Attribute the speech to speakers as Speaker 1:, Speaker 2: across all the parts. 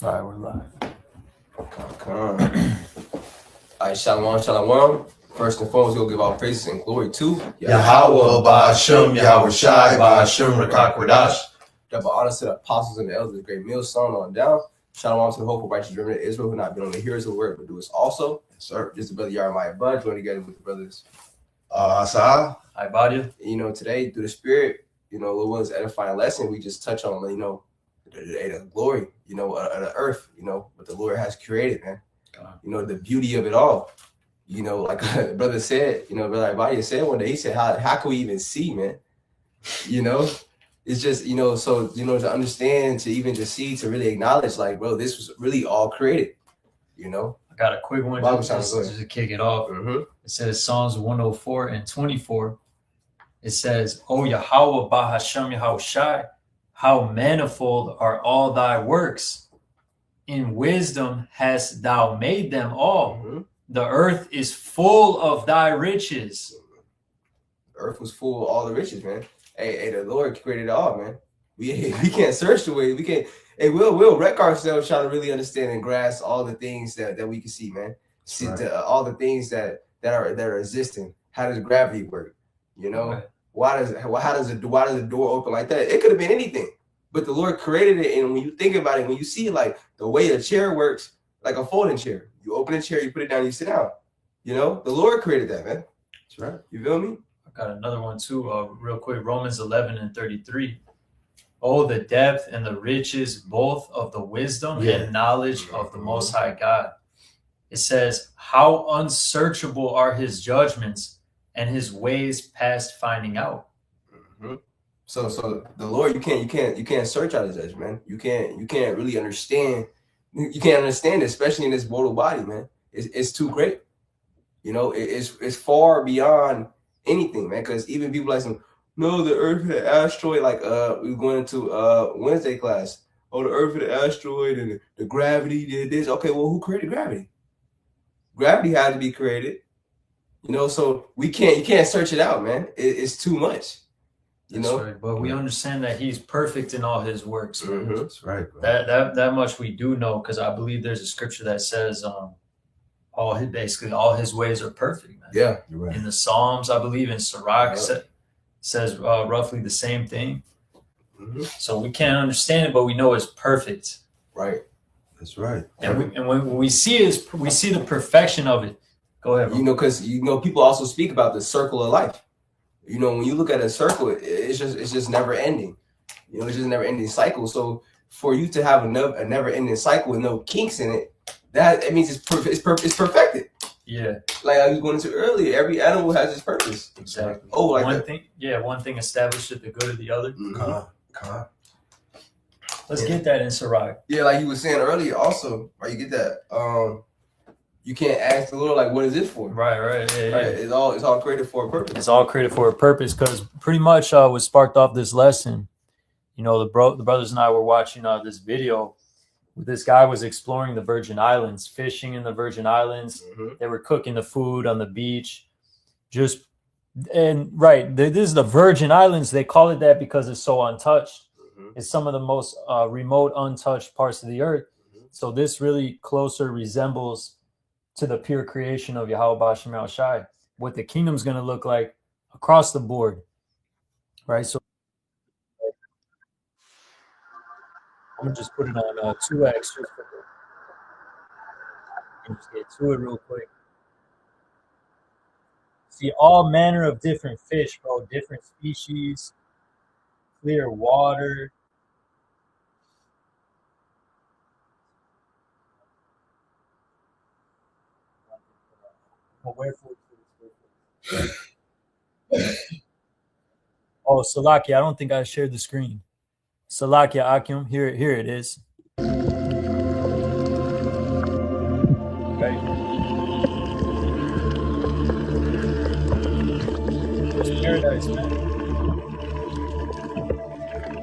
Speaker 1: All right, we're live.
Speaker 2: Come. All right, shalom, shalom. First and foremost, we'll give our praises and glory to
Speaker 3: Yahweh, Ba'ashem, Yahweh Shai, Ba'ashem, Rakakwadash.
Speaker 2: Double honors to the apostles and the elders, great meal song on down. Shalom to the hopeful righteous remnant of Israel who not been only hearers of the word, but doers also.
Speaker 3: Yes, sir.
Speaker 2: Just the brother Yarmaya Bud, joined together with the brothers.
Speaker 3: Asa.
Speaker 1: Hi, Badia.
Speaker 2: Today, through the Spirit, Lord willing, edifying lesson, we just touch on, the glory, of the earth, what the Lord has created, man. The beauty of it all. Like brother said, brother Badia said one day, he said, how can we even see, man? It's just, so, to understand, to even just see, to really acknowledge, like, bro, this was really all created,
Speaker 1: I got a quick one just to kick it off.
Speaker 2: Mm-hmm.
Speaker 1: It says Psalms 104 and 24. It says, O Yahweh, Ba'ashem, Yahweh Shai, how manifold are all thy works. In wisdom hast thou made them all.
Speaker 2: Mm-hmm.
Speaker 1: The earth is full of thy riches.
Speaker 2: The earth was full of all the riches, man. Hey, the Lord created it all, man. We can't search the way. We can't. Hey, we'll wreck ourselves trying to really understand and grasp all the things that we can see, man. See all the things that are existing. How does gravity work?
Speaker 1: Right.
Speaker 2: How does the door open like that? It could have been anything, but the Lord created it. And when you think about it, when you see like the way a chair works, like a folding chair, you open a chair, you put it down, you sit down. The Lord created that, man.
Speaker 3: That's right.
Speaker 2: You feel me?
Speaker 1: I got another one too, real quick. Romans 11 and 33. Oh, the depth and the riches both of the wisdom and knowledge of the Most High God. It says, how unsearchable are his judgments and his ways past finding out.
Speaker 2: Mm-hmm. So the Lord, you can't search out his edge, man. You can't really understand. You can't understand it, especially in this mortal body, man. It's too great. It's far beyond anything, man. Because even people like no, the Earth and the asteroid, like we were going into Wednesday class. Oh, the Earth and the asteroid and the gravity did this. Okay, well, who created gravity? Gravity had to be created. So you can't search it out, man. It's too much.
Speaker 1: Right. But we understand that he's perfect in all his works.
Speaker 2: Mm-hmm.
Speaker 3: That's right, bro.
Speaker 1: That much we do know, because I believe there's a scripture that says all his ways are perfect, man.
Speaker 2: Yeah,
Speaker 3: You're right.
Speaker 1: In the Psalms, I believe, in Sirach says roughly the same thing.
Speaker 2: Mm-hmm.
Speaker 1: So we can't understand it, but we know it's perfect.
Speaker 2: Right.
Speaker 3: That's right.
Speaker 1: And when we see it, we see the perfection of it. Go ahead, bro.
Speaker 2: Because people also speak about the circle of life. When you look at a circle, it's just never ending. It's just a never ending cycle. So for you to have a never ending cycle with no kinks in it, it means it's perfected.
Speaker 1: Yeah.
Speaker 2: Like I was going into earlier, every animal has its purpose.
Speaker 1: Exactly.
Speaker 2: Oh, like
Speaker 1: one thing established the good of the other.
Speaker 2: Mm-hmm.
Speaker 1: Let's get that in Sirach.
Speaker 2: Yeah, like you were saying earlier also, right? You get that. You can't ask the Lord, like, what is this for?
Speaker 1: Right. Yeah.
Speaker 2: It's all created for a purpose.
Speaker 1: It's all created for a purpose, because pretty much what sparked off this lesson, the brothers and I were watching this video. This guy was exploring the Virgin Islands, fishing in the Virgin Islands.
Speaker 2: Mm-hmm.
Speaker 1: They were cooking the food on the beach. This is the Virgin Islands. They call it that because it's so untouched.
Speaker 2: Mm-hmm.
Speaker 1: It's some of the most remote, untouched parts of the earth.
Speaker 2: Mm-hmm.
Speaker 1: So this really closer resembles to the pure creation of Yahweh Ba'ashem Yahweh Shai, what the kingdom's going to look like across the board, right? So I'm going to just put it on 2x just get to it real quick. See all manner of different fish, bro, different species, clear water. Oh, Salakia, I don't think I shared the screen. Salakia Akim, here it is. Okay. It's paradise, man.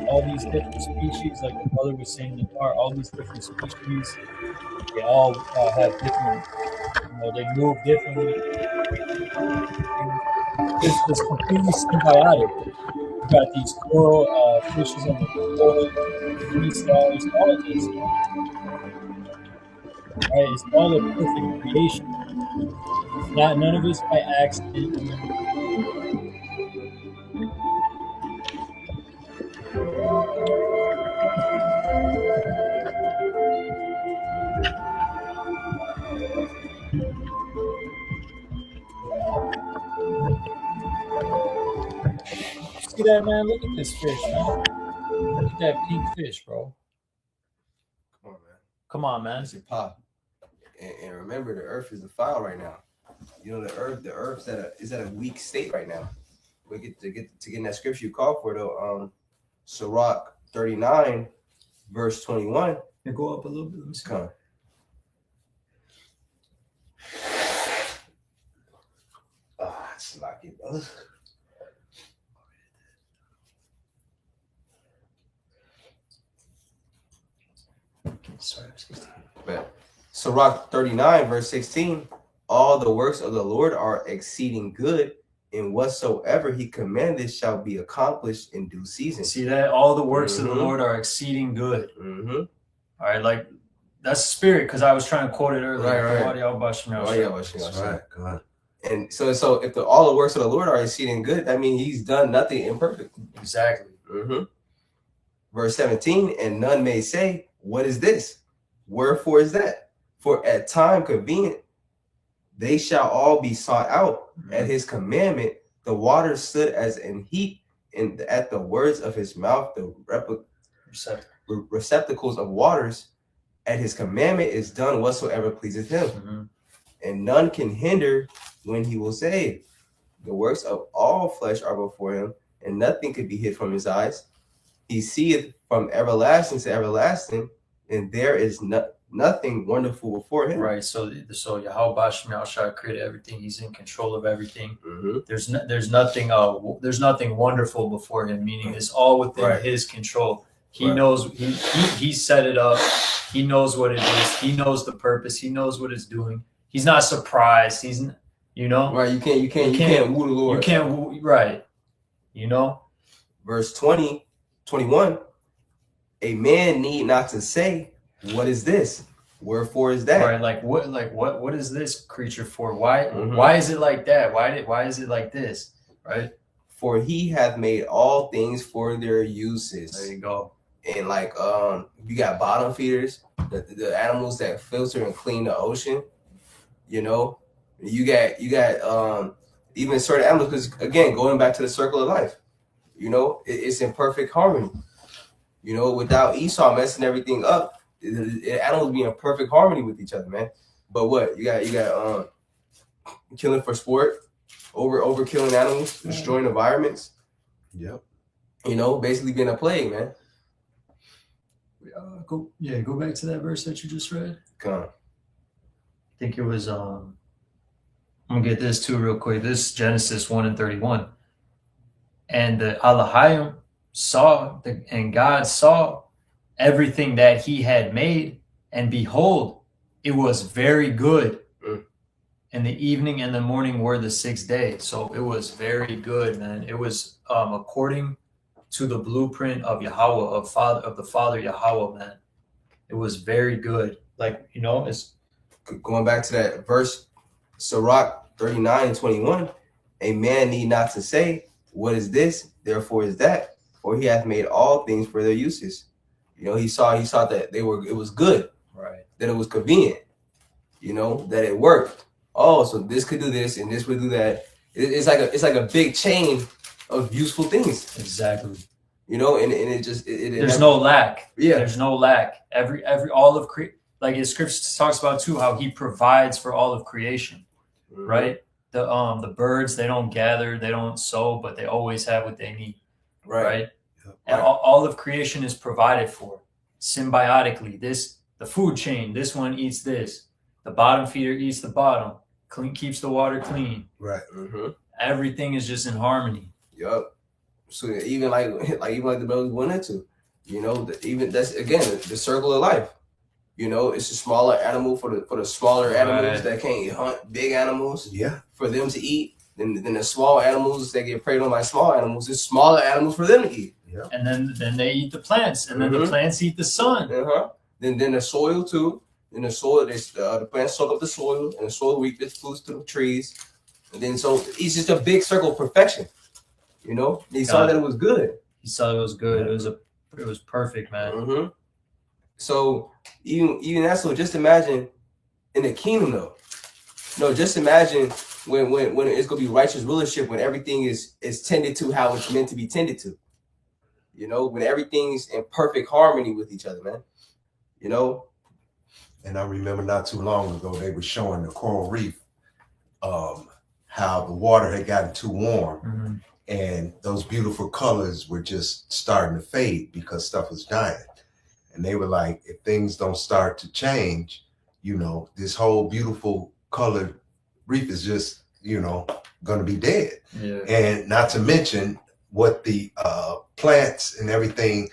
Speaker 1: All these different species, like the brother was saying in the car, all these different species, they all have different, they move differently. It's just completely symbiotic. You got these coral fishes on the coral, sea stars, all of this. right? It's all a perfect creation. It's not none of it's by accident. See that, man? Look at this fish, man. Look at that pink fish, bro.
Speaker 2: Come on, man.
Speaker 1: Come on, man.
Speaker 2: It's Yapah. And remember, the earth is defiled right now. You know, the earth's is at a weak state right now. We get in that scripture you called for though. Sirach 39, verse 21.
Speaker 1: Yeah, go up a little bit. Let me see.
Speaker 2: Come. It's lucky, brother.
Speaker 1: Sorry,
Speaker 2: But Sirach 39, verse 16. All the works of the Lord are exceeding good, and whatsoever he commanded shall be accomplished in due season.
Speaker 1: See that? All the works of the Lord are exceeding good.
Speaker 2: Mm-hmm.
Speaker 1: All right, like that's spirit, because I was trying to quote it earlier.
Speaker 2: Right.
Speaker 3: That's right. God.
Speaker 2: And so if all the works of the Lord are exceeding good, that means he's done nothing imperfect.
Speaker 1: Exactly.
Speaker 2: Mm-hmm. Verse 17, and none may say, what is this? Wherefore is that? For at time convenient, they shall all be sought out. At his commandment, the waters stood as an heap, and at the words of his mouth, the receptacles of waters. At his commandment is done whatsoever pleases him. And none can hinder when he will save. The works of all flesh are before him, and nothing could be hid from his eyes. He seeth from everlasting to everlasting, and there is nothing wonderful before him.
Speaker 1: Right. So Yahweh Shall created everything. He's in control of everything. There's nothing wonderful before him. Meaning it's all within his control. He knows. He set it up. He knows what it is. He knows the purpose. He knows what it's doing. He's not surprised. He's, right. You can't
Speaker 2: woo the Lord.
Speaker 1: You can't woo. Right.
Speaker 2: Verse 20, 21. A man need not to say, what is this? Wherefore is that?
Speaker 1: Right, what is this creature for? Why is it like that? Why is it like this? Right?
Speaker 2: For he hath made all things for their uses.
Speaker 1: There you go.
Speaker 2: And you got bottom feeders, the animals that filter and clean the ocean. You got even certain animals, because again, going back to the circle of life, it's in perfect harmony. Without Esau messing everything up, the animals be in perfect harmony with each other, man. But what you got killing for sport, over killing animals, destroying environments.
Speaker 3: Yep.
Speaker 2: Basically being a plague, man.
Speaker 1: Go back to that verse that you just read.
Speaker 2: Come on.
Speaker 1: I think it was I'm gonna get this too real quick. This is Genesis 1:31. And the Elohim saw and God saw everything that he had made, and behold, it was very good. And the evening and the morning were the sixth day. So it was very good, man. It was according to the blueprint of Yahweh, of the Father Yahweh, man. It was very good. It's
Speaker 2: going back to that verse, Sirach 39:21. A man need not to say, what is this? Therefore is that. For he hath made all things for their uses. He saw that it was good,
Speaker 1: right?
Speaker 2: That it was convenient, that it worked. Oh, so this could do this and this would do that. It's like a big chain of useful things.
Speaker 1: Exactly.
Speaker 2: And
Speaker 1: there's no lack.
Speaker 2: Yeah.
Speaker 1: There's no lack. All of like his scripture talks about too, how he provides for all of creation. Right? The birds, they don't gather, they don't sow, but they always have what they need. Right? Yep. And all of creation is provided for symbiotically. The food chain, this one eats this. The bottom feeder eats the bottom. Keeps the water clean.
Speaker 3: Right.
Speaker 1: Everything is just in harmony.
Speaker 2: Yep. So even like the brothers went into, even that's again the circle of life. It's a smaller animal for the smaller animals that can't hunt big animals.
Speaker 3: Yeah.
Speaker 2: For them to eat. Then the small animals that get preyed on by small animals, it's smaller animals for them to eat.
Speaker 3: Yeah.
Speaker 1: And then they eat the plants, and then the plants eat the sun.
Speaker 2: Then the soil too. in the soil. The plants soak up the soil, and the soil reaps fruits to the trees. And then so it's just a big circle of perfection. You know, he saw that it was good.
Speaker 1: He saw it was good. It was perfect, man.
Speaker 2: Mm-hmm. So even that. So just imagine in the kingdom, though. No, just imagine when it's gonna be righteous rulership, when everything is tended to how it's meant to be tended to. You know, when everything's in perfect harmony with each other, man. You know.
Speaker 3: And I remember not too long ago they were showing the coral reef, how the water had gotten too warm, and those beautiful colors were just starting to fade because stuff was dying. And they were like, if things don't start to change, you know, this whole beautiful colored reef is just, you know, going to be dead.
Speaker 1: Yeah.
Speaker 3: And not to mention what the plants and everything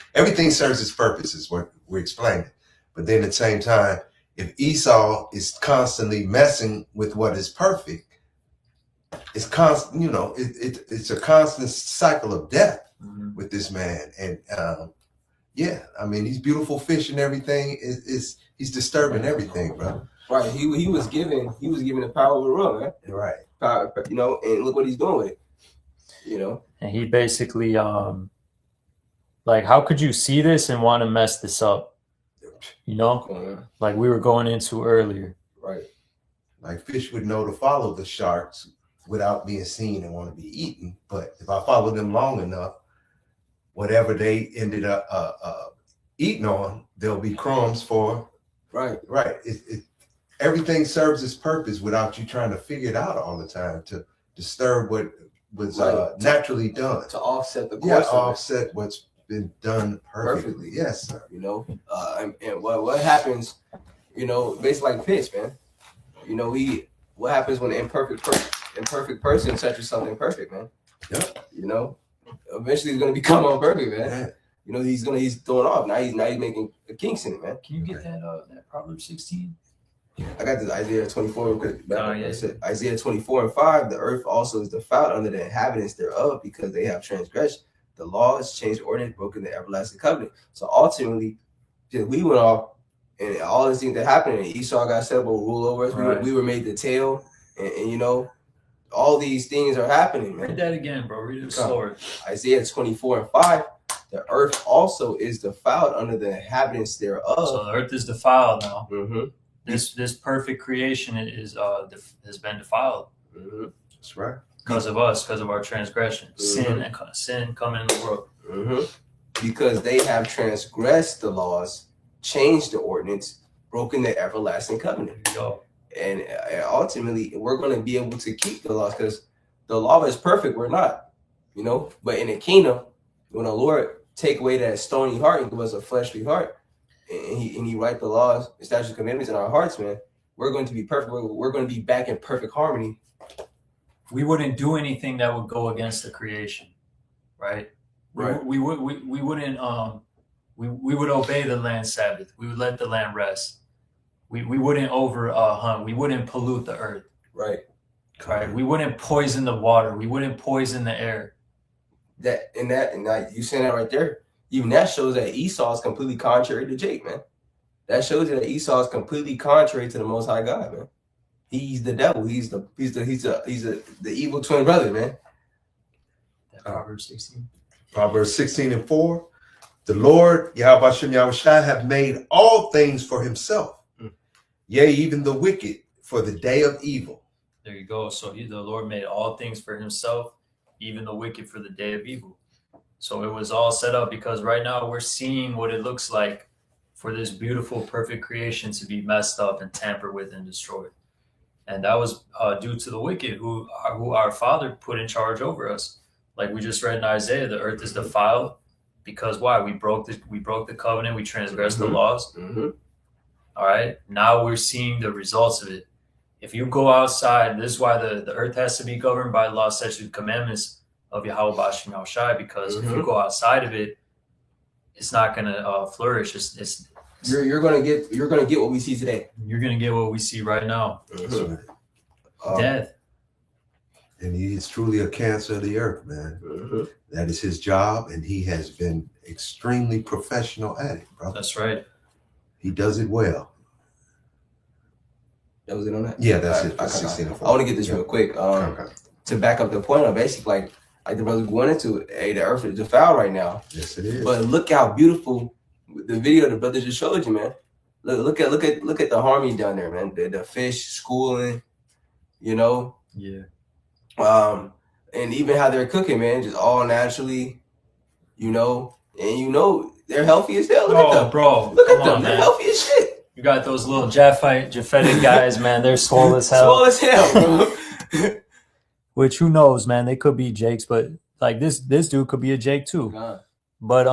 Speaker 3: serves its purpose is what we're explaining. But then at the same time, if Esau is constantly messing with what is perfect, it's constant, you know, it's a constant cycle of death with this man. And yeah, I mean, these beautiful fish and everything he's disturbing everything, bro.
Speaker 2: Right. He was given the power of the run, man.
Speaker 3: Right.
Speaker 2: Power, you know, and look what he's doing with it. You know.
Speaker 1: And he basically like, how could you see this and want to mess this up? You know, like we were going into earlier.
Speaker 2: Right.
Speaker 3: Like fish would know to follow the sharks without being seen and want to be eaten. But if I follow them long enough, whatever they ended up eating on, there'll be crumbs for.
Speaker 2: Right.
Speaker 3: Right. Everything serves its purpose without you trying to figure it out all the time to disturb what was naturally done.
Speaker 2: To offset the course.
Speaker 3: Yeah, offset what's been done perfectly. Yes, sir.
Speaker 2: You know, and what happens, you know, basically like fish, man. You know, what happens when an imperfect person touches something perfect, man?
Speaker 3: Yep.
Speaker 2: You know, eventually he's gonna become unperfect, man.
Speaker 3: Yeah.
Speaker 2: You know, he's throwing off. Now he's making a kinks in it, man.
Speaker 1: Can you get that Proverbs 16?
Speaker 2: I got this Isaiah 24 real quick.
Speaker 1: Oh, yeah.
Speaker 2: It said, Isaiah 24:5, the earth also is defiled under the inhabitants thereof, because they have transgressed the laws, changed ordinance, broken the everlasting covenant. So ultimately, we went off, and all these things that happened, and Esau got set up will rule over us.
Speaker 1: Right.
Speaker 2: We were made the tail, and you know, all these things are happening, man.
Speaker 1: Read that again, bro. Read it slower.
Speaker 2: Isaiah 24:5, the earth also is defiled under the inhabitants thereof.
Speaker 1: So the earth is defiled now.
Speaker 2: Mm-hmm.
Speaker 1: This perfect creation has been defiled.
Speaker 2: Mm-hmm.
Speaker 3: That's right.
Speaker 1: Because of us, because of our transgression, sin coming in the world.
Speaker 2: Mm-hmm. Because they have transgressed the laws, changed the ordinance, broken the everlasting covenant.
Speaker 1: There you go.
Speaker 2: And ultimately, we're going to be able to keep the laws, because the law is perfect. We're not, you know. But in the kingdom, when the Lord take away that stony heart and give us a fleshly heart, and he write the laws, establish commandments in our hearts, man, we're going to be perfect. We're going to be back in perfect harmony.
Speaker 1: We wouldn't do anything that would go against the creation, right?
Speaker 2: Right.
Speaker 1: We wouldn't. We would obey the land Sabbath. We would let the land rest. We wouldn't hunt. We wouldn't pollute the earth.
Speaker 2: Right.
Speaker 1: Right. We wouldn't poison the water. We wouldn't poison the air.
Speaker 2: You saying that right there, even that shows that Esau is completely contrary to Jake, man. That shows you that Esau is completely contrary to the Most High God, man. He's the devil. He's the evil twin brother, man.
Speaker 1: That Proverbs 16.
Speaker 3: Proverbs 16:4. The Lord, Yahweh Shem Yahushua, have made all things for himself. Yea, even the wicked for the day of evil.
Speaker 1: There you go. So the Lord made all things for himself, even the wicked for the day of evil. So it was all set up because right now we're seeing what it looks like for this beautiful, perfect creation to be messed up and tampered with and destroyed. And that was due to the wicked who our Father put in charge over us. Like we just read in Isaiah, the earth is defiled because why? We broke the covenant, we transgressed the laws.
Speaker 2: Mm-hmm.
Speaker 1: All right. Now we're seeing the results of it. If you go outside, this is why the earth has to be governed by law, statutes, commandments of Yahweh Bashem Yahushai, because if you go outside of it, it's not gonna flourish.
Speaker 2: You're gonna get what we see today.
Speaker 1: You're gonna get what we see right now.
Speaker 3: Mm-hmm.
Speaker 1: Death.
Speaker 3: And he's truly a cancer of the earth, man.
Speaker 2: Mm-hmm.
Speaker 3: That is his job, and he has been extremely professional at it, bro.
Speaker 1: That's right.
Speaker 3: He does it well.
Speaker 2: That was it on that?
Speaker 3: Yeah, that's
Speaker 2: All
Speaker 3: it.
Speaker 2: right,
Speaker 3: 16 and 4.
Speaker 2: I want to get this real quick.
Speaker 3: Okay.
Speaker 2: To back up the point of basically like the brother going into it, hey, the earth is defiled right now.
Speaker 3: Yes, it is.
Speaker 2: But look how beautiful the video the brother just showed you, man. Look at the harmony down there, man. The fish schooling, you know.
Speaker 1: Yeah.
Speaker 2: And even how they're cooking, man, just all naturally, you know. And you know they're healthy as hell. Look at them,
Speaker 1: bro.
Speaker 2: Look at them.
Speaker 1: On,
Speaker 2: They're
Speaker 1: man.
Speaker 2: healthy as shit.
Speaker 1: You got those little Japhetic guys, man. They're swole as hell.
Speaker 2: Swole as hell, bro.
Speaker 1: Which who knows, man? They could be Jakes, but like this dude could be a Jake too.
Speaker 2: God.
Speaker 1: But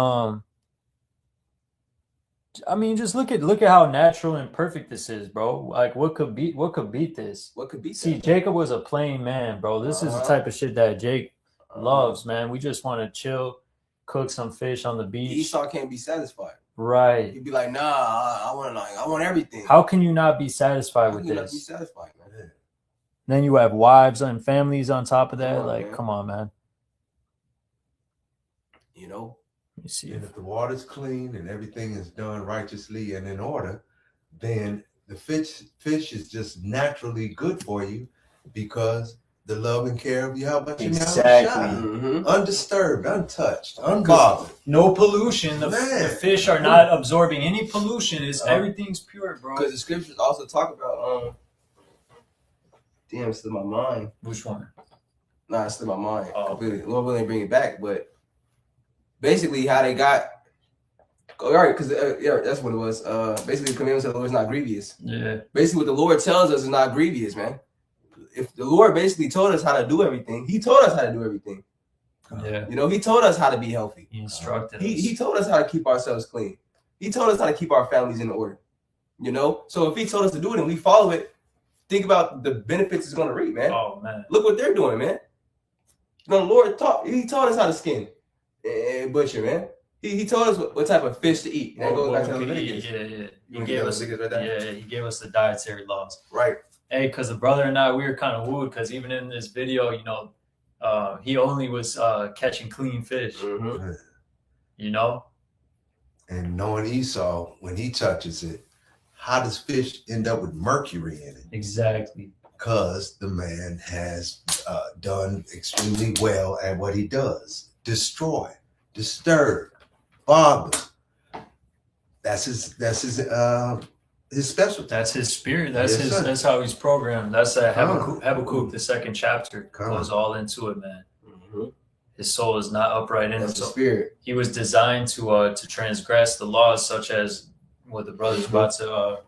Speaker 1: I mean, just look at how natural and perfect this is, bro. Like what could beat this?
Speaker 2: What could be?
Speaker 1: See, Jacob was a plain man, bro. This is the type of shit that Jake loves, man. We just want to chill, cook some fish on the beach.
Speaker 2: Esau can't be satisfied.
Speaker 1: Right.
Speaker 2: He'd be like, nah, I want everything.
Speaker 1: How can you not be satisfied with
Speaker 2: How can you not
Speaker 1: this?
Speaker 2: be satisfied, man?
Speaker 1: Then you have wives and families on top of that.
Speaker 2: Come on,
Speaker 1: Like,
Speaker 2: man.
Speaker 1: come on, man.
Speaker 2: You know.
Speaker 1: Let me see.
Speaker 3: And if the water's clean and everything is done righteously and in order, then the fish is just naturally good for you because the love and care of Yapah
Speaker 2: Mm-hmm.
Speaker 3: undisturbed, untouched, unbothered.
Speaker 1: No pollution. The
Speaker 3: Man.
Speaker 1: fish are not absorbing any pollution. Everything's pure, bro.
Speaker 2: Because the scriptures also talk about damn, it's in my mind.
Speaker 1: Which one?
Speaker 2: Nah, it's in my mind.
Speaker 1: Oh.
Speaker 2: Completely. Lord willing, bring it back. But basically, how they got. All right, because yeah, that's what it was. Basically, the commandments of the Lord is not grievous.
Speaker 1: Yeah.
Speaker 2: Basically, what the Lord tells us is not grievous, man. If the Lord basically told us how to do everything, He told us how to do everything.
Speaker 1: Yeah.
Speaker 2: You know, He told us how to be healthy.
Speaker 1: He instructed
Speaker 2: He
Speaker 1: us.
Speaker 2: told us how to keep ourselves clean. He told us how to keep our families in order. You know, so if He told us to do it and we follow it, think about the benefits it's going to reap, man.
Speaker 1: Oh, man.
Speaker 2: Look what they're doing, man. The Lord He taught us how to skin and butcher, man. He told us what type of fish to eat. That goes back to Leviticus.
Speaker 1: Yeah.
Speaker 2: You gave us right there?
Speaker 1: Yeah, he gave us the dietary laws.
Speaker 2: Right.
Speaker 1: Hey, because the brother and I, we were kind of wooed because even in this video, you know, he only was catching clean fish,
Speaker 2: Mm-hmm.
Speaker 1: you know?
Speaker 3: And knowing Esau, when he touches it, how does fish end up with mercury in it?
Speaker 1: Exactly.
Speaker 3: Because the man has done extremely well at what he does. Destroy, disturb, bother. That's his specialty.
Speaker 1: That's his spirit.
Speaker 3: Yes, sir.
Speaker 1: That's how he's programmed. That's
Speaker 3: Come
Speaker 1: Habakkuk, the second chapter,
Speaker 3: Come
Speaker 1: goes all into it, man.
Speaker 2: Mm-hmm.
Speaker 1: His soul is not upright in him.
Speaker 2: That's the
Speaker 1: So
Speaker 2: spirit.
Speaker 1: he was designed to transgress the laws, such as what the brother's about to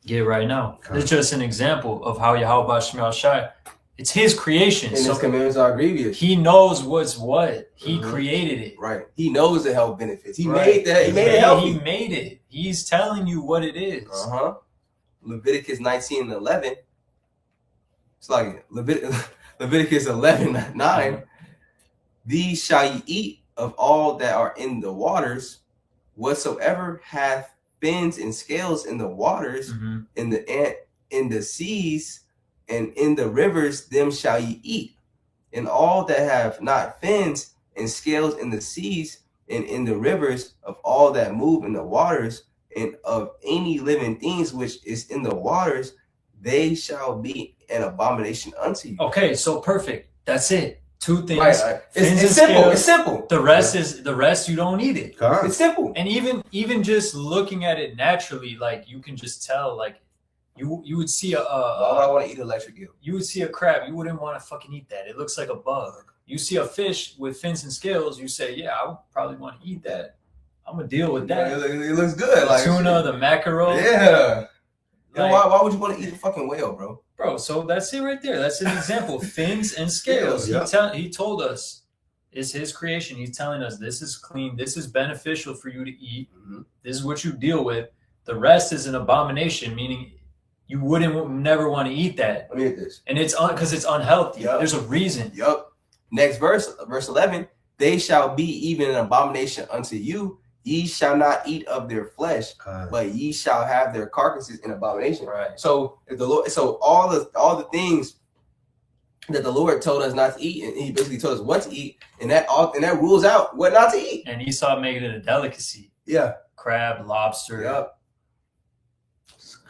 Speaker 1: get right now.
Speaker 3: Come.
Speaker 1: It's just an example of how Yahweh Shemel Shai, it's his creation.
Speaker 2: And
Speaker 1: So
Speaker 2: His commandments are grievous.
Speaker 1: he knows what's what. He
Speaker 2: Mhm.
Speaker 1: created it.
Speaker 2: Right. He knows the health benefits. He
Speaker 1: Right.
Speaker 2: made that. He made it
Speaker 1: He
Speaker 2: healthy.
Speaker 1: made it. He's telling you what it is.
Speaker 2: Leviticus 19:11. It's like Leviticus 11:9. These shall ye eat of all that are in the waters, whatsoever hath fins and scales in the waters,
Speaker 1: Mhm.
Speaker 2: in the seas, and in the rivers, them shall ye eat. And all that have not fins and scales in the seas and in the rivers, of all that move in the waters, and of any living things which is in the waters, they shall be an abomination unto you.
Speaker 1: Okay, so perfect. That's it. Two things.
Speaker 2: Right.
Speaker 1: Fins
Speaker 2: It's
Speaker 1: and
Speaker 2: simple.
Speaker 1: scales.
Speaker 2: It's simple.
Speaker 1: The rest you don't need it.
Speaker 3: Come.
Speaker 2: It's simple.
Speaker 1: And even just looking at it naturally, like you can just tell, like you would see
Speaker 2: Why would I want to eat electric eel?
Speaker 1: you would see a crab, you wouldn't want to fucking eat that. It looks like a bug. You see a fish with fins and scales, you say, yeah, I would probably want to eat that. I'm gonna deal with that.
Speaker 2: It looks good.
Speaker 1: The
Speaker 2: Like
Speaker 1: tuna, the mackerel.
Speaker 2: Yeah.
Speaker 1: Like,
Speaker 2: Why would you want to eat a fucking whale, bro?
Speaker 1: bro, so that's it right there. That's an example. Fins and scales.
Speaker 3: Yeah.
Speaker 1: He told us it's his creation. He's telling us this is clean. This is beneficial for you to eat.
Speaker 2: Mm-hmm.
Speaker 1: This is what you deal with. The rest is an abomination, meaning you never want to eat that.
Speaker 2: Let me get this.
Speaker 1: And it's because it's unhealthy.
Speaker 2: Yep.
Speaker 1: There's a reason.
Speaker 2: Yup. Next verse 11. They shall be even an abomination unto you. Ye shall not eat of their flesh, but ye shall have their carcasses in abomination.
Speaker 1: Right.
Speaker 2: So if the Lord, so all the things that the Lord told us not to eat, and He basically told us what to eat, and that rules out what not to eat.
Speaker 1: And Esau made it a delicacy.
Speaker 2: Yeah.
Speaker 1: Crab, lobster.
Speaker 2: Yup.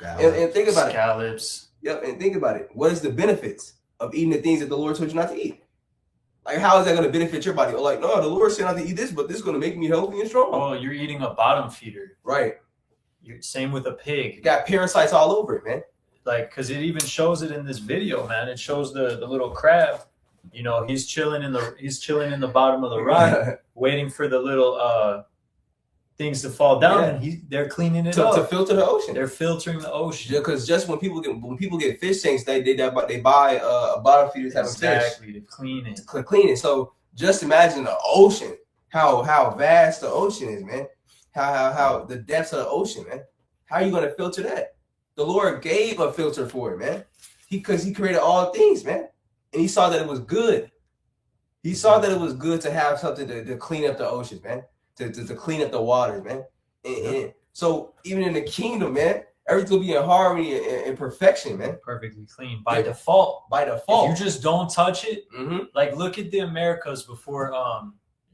Speaker 2: And think about it.
Speaker 1: Scallops.
Speaker 2: Yep, and think about it. What is the benefits of eating the things that the Lord told you not to eat? Like, how is that going to benefit your body? Or like, no, the Lord said not to eat this, but this is going to make me healthy and strong.
Speaker 1: Oh, you're eating a bottom feeder.
Speaker 2: Right.
Speaker 1: Same with a pig.
Speaker 2: You got parasites all over it, man.
Speaker 1: Like, because it even shows it in this video, man. It shows the little crab. You know, he's chilling in the bottom of the rock, waiting for the little things to fall down, and they're cleaning it up
Speaker 2: to filter the ocean.
Speaker 1: They're filtering the ocean.
Speaker 2: Because just when people get fish tanks, they buy a bottom feeders having
Speaker 1: exactly
Speaker 2: fish
Speaker 1: to clean it.
Speaker 2: To clean it. So just imagine the ocean, how vast the ocean is, man. How the depths of the ocean, man. How are you gonna filter that? The Lord gave a filter for it, man. Because he created all things, man. And he saw that it was good. He saw that it was good to have something to clean up the oceans, man. To clean up the waters, man. And so even in the kingdom, man, everything will be in harmony and perfection, man.
Speaker 1: Perfectly clean by default.
Speaker 2: By default.
Speaker 1: If you just don't touch it, like look at the Americas before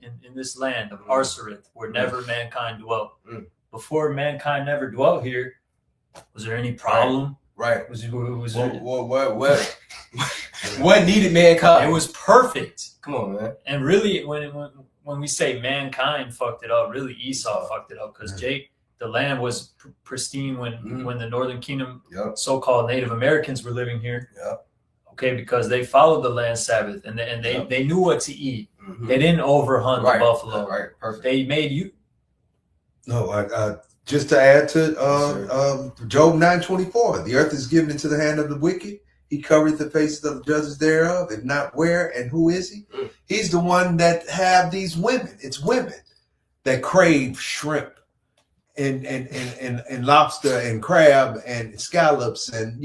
Speaker 1: in this land of Arsareth, where never mankind dwelt. Before mankind never dwelt here, was there any problem?
Speaker 2: Right.
Speaker 1: Was
Speaker 2: what needed mankind?
Speaker 1: It was perfect.
Speaker 2: Come on, man.
Speaker 1: And really, when we say mankind fucked it up, really Esau fucked it up, because the land was pristine when the Northern Kingdom, so-called Native Americans, were living here. Okay, because they followed the land Sabbath, and they knew what to eat. They didn't overhunt the buffalo.
Speaker 2: Right. Perfect.
Speaker 1: They made you.
Speaker 3: No, just to add to Job 9:24, the earth is given into the hand of the wicked. He covereth the faces of the judges thereof, and not where. And who is he? He's the one that have these women. It's women that crave shrimp and lobster and crab and scallops, and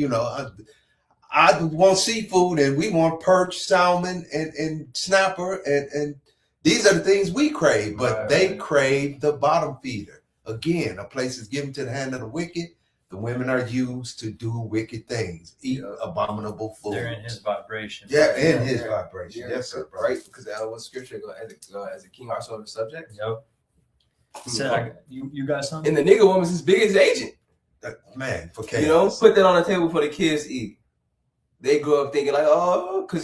Speaker 3: I want seafood, and we want perch, salmon, and snapper, and these are the things we crave. But they crave the bottom feeder. Again, a place is given to the hand of the wicked. The women are used to do wicked things, eat abominable food.
Speaker 1: They're in his vibration.
Speaker 3: Yeah, in his vibration.
Speaker 2: Yeah,
Speaker 3: yes, sir.
Speaker 2: Right, because what scripture go as a king also the subject.
Speaker 1: Yep. So, you got something?
Speaker 2: And the nigga woman's his biggest agent.
Speaker 3: Man, for chaos.
Speaker 2: Put that on the table for the kids to eat. They grew up thinking like, oh, because